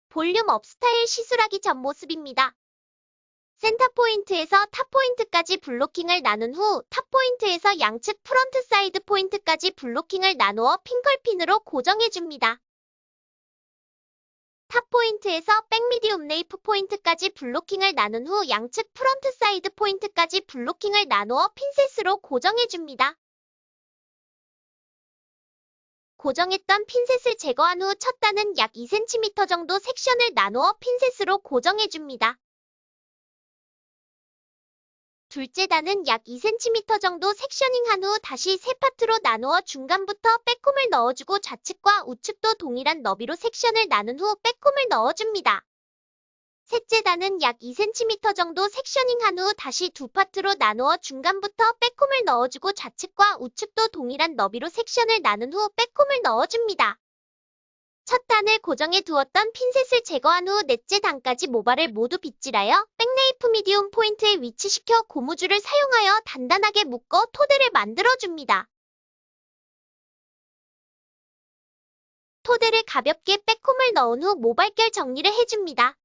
볼륨 업 스타일 시술하기 전 모습입니다. 센터 포인트에서 탑 포인트까지 블로킹을 나눈 후 탑 포인트에서 양측 프런트 사이드 포인트까지 블로킹을 나누어 핑컬핀으로 고정해줍니다. 탑 포인트에서 백 미디움 네이프 포인트까지 블로킹을 나눈 후 양측 프런트 사이드 포인트까지 블로킹을 나누어 핀셋으로 고정해줍니다. 고정했던 핀셋을 제거한 후 첫 단은 약 2cm 정도 섹션을 나누어 핀셋으로 고정해줍니다. 둘째 단은 약 2cm 정도 섹셔닝한 후 다시 세 파트로 나누어 중간부터 빼꼼을 넣어주고 좌측과 우측도 동일한 너비로 섹션을 나눈 후 빼꼼을 넣어줍니다. 셋째 단은 약 2cm 정도 섹셔닝한 후 다시 두 파트로 나누어 중간부터 빼꼼을 넣어주고 좌측과 우측도 동일한 너비로 섹션을 나눈 후 빼꼼을 넣어줍니다. 첫 단을 고정해 두었던 핀셋을 제거한 후 넷째 단까지 모발을 모두 빗질하여 백네이프 미디움 포인트에 위치시켜 고무줄을 사용하여 단단하게 묶어 토대를 만들어줍니다. 토대를 가볍게 빼꼼을 넣은 후 모발결 정리를 해줍니다.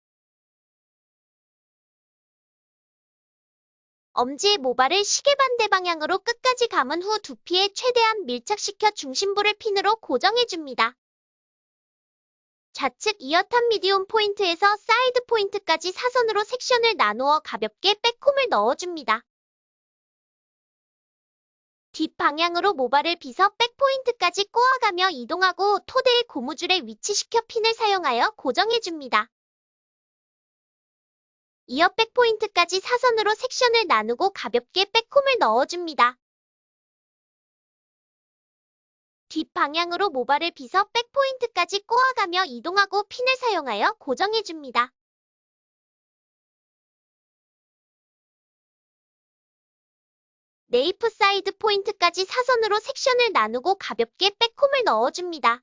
엄지의 모발을 시계 반대 방향으로 끝까지 감은 후 두피에 최대한 밀착시켜 중심부를 핀으로 고정해줍니다. 좌측 이어탑 미디움 포인트에서 사이드 포인트까지 사선으로 섹션을 나누어 가볍게 빼꼼을 넣어줍니다. 뒷방향으로 모발을 빗어 백포인트까지 꼬아가며 이동하고 토대의 고무줄에 위치시켜 핀을 사용하여 고정해줍니다. 이어 백포인트까지 사선으로 섹션을 나누고 가볍게 빼꼼을 넣어줍니다. 뒷방향으로 모발을 빗어 백포인트까지 꼬아가며 이동하고 핀을 사용하여 고정해줍니다. 네이프 사이드 포인트까지 사선으로 섹션을 나누고 가볍게 백홈을 넣어줍니다.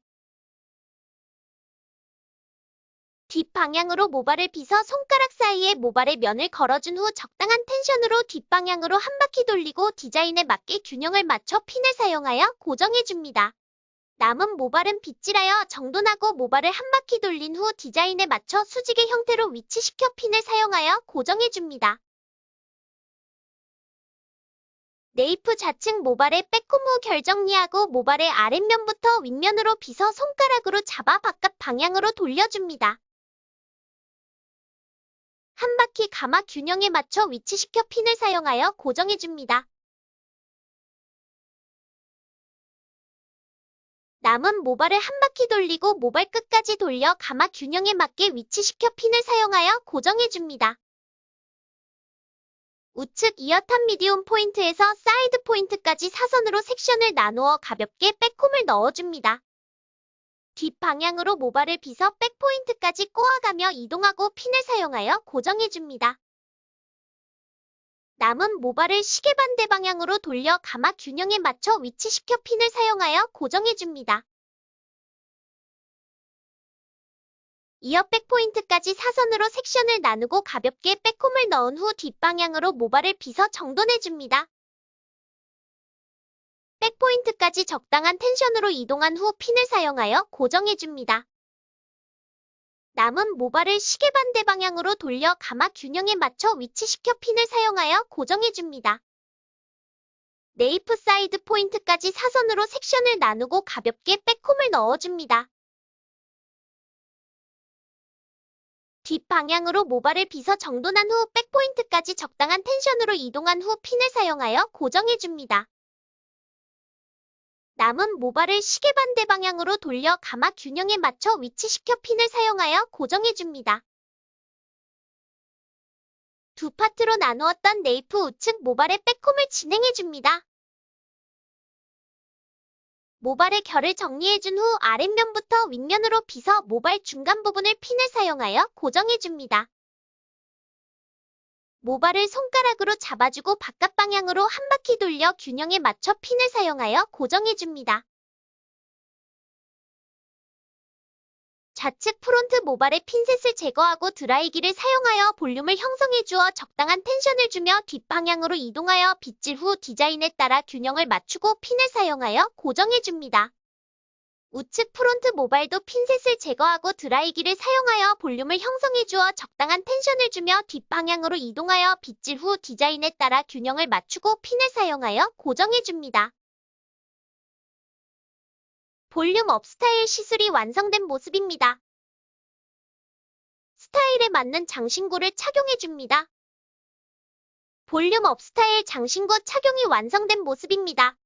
뒷방향으로 모발을 빗어 손가락 사이에 모발의 면을 걸어준 후 적당한 텐션으로 뒷방향으로 한 바퀴 돌리고 디자인에 맞게 균형을 맞춰 핀을 사용하여 고정해줍니다. 남은 모발은 빗질하여 정돈하고 모발을 한 바퀴 돌린 후 디자인에 맞춰 수직의 형태로 위치시켜 핀을 사용하여 고정해줍니다. 네이프 좌측 모발의 빼꼼 후 결 정리하고 모발의 아랫면부터 윗면으로 빗어 손가락으로 잡아 바깥 방향으로 돌려줍니다. 한 바퀴 감아 균형에 맞춰 위치시켜 핀을 사용하여 고정해줍니다. 남은 모발을 한 바퀴 돌리고 모발 끝까지 돌려 감아 균형에 맞게 위치시켜 핀을 사용하여 고정해줍니다. 우측 이어탑 미디움 포인트에서 사이드 포인트까지 사선으로 섹션을 나누어 가볍게 백홈을 넣어줍니다. 뒷방향으로 모발을 빗어 백포인트까지 꼬아가며 이동하고 핀을 사용하여 고정해줍니다. 남은 모발을 시계 반대 방향으로 돌려 감아 균형에 맞춰 위치시켜 핀을 사용하여 고정해줍니다. 이어 백포인트까지 사선으로 섹션을 나누고 가볍게 백홈을 넣은 후 뒷방향으로 모발을 빗어 정돈해줍니다. 백포인트까지 적당한 텐션으로 이동한 후 핀을 사용하여 고정해줍니다. 남은 모발을 시계 반대 방향으로 돌려 감아 균형에 맞춰 위치시켜 핀을 사용하여 고정해줍니다. 네이프 사이드 포인트까지 사선으로 섹션을 나누고 가볍게 백홈을 넣어줍니다. 뒷방향으로 모발을 빗어 정돈한 후 백포인트까지 적당한 텐션으로 이동한 후 핀을 사용하여 고정해줍니다. 남은 모발을 시계 반대 방향으로 돌려 감아 균형에 맞춰 위치시켜 핀을 사용하여 고정해줍니다. 두 파트로 나누었던 네이프 우측 모발의 백홈을 진행해줍니다. 모발의 결을 정리해준 후 아랫면부터 윗면으로 빗어 모발 중간 부분을 핀을 사용하여 고정해줍니다. 모발을 손가락으로 잡아주고 바깥 방향으로 한 바퀴 돌려 균형에 맞춰 핀을 사용하여 고정해줍니다. 좌측 프론트 모발의 핀셋을 제거하고 드라이기를 사용하여 볼륨을 형성해 주어 적당한 텐션을 주며 뒷방향으로 이동하여 빗질 후 디자인에 따라 균형을 맞추고 핀을 사용하여 고정해줍니다. 우측 프론트 모발도 핀셋을 제거하고 드라이기를 사용하여 볼륨을 형성해 주어 적당한 텐션을 주며 뒷방향으로 이동하여 빗질 후 디자인에 따라 균형을 맞추고 핀을 사용하여 고정해 줍니다. 볼륨 업 스타일 시술이 완성된 모습입니다. 스타일에 맞는 장신구를 착용해 줍니다. 볼륨 업 스타일 장신구 착용이 완성된 모습입니다.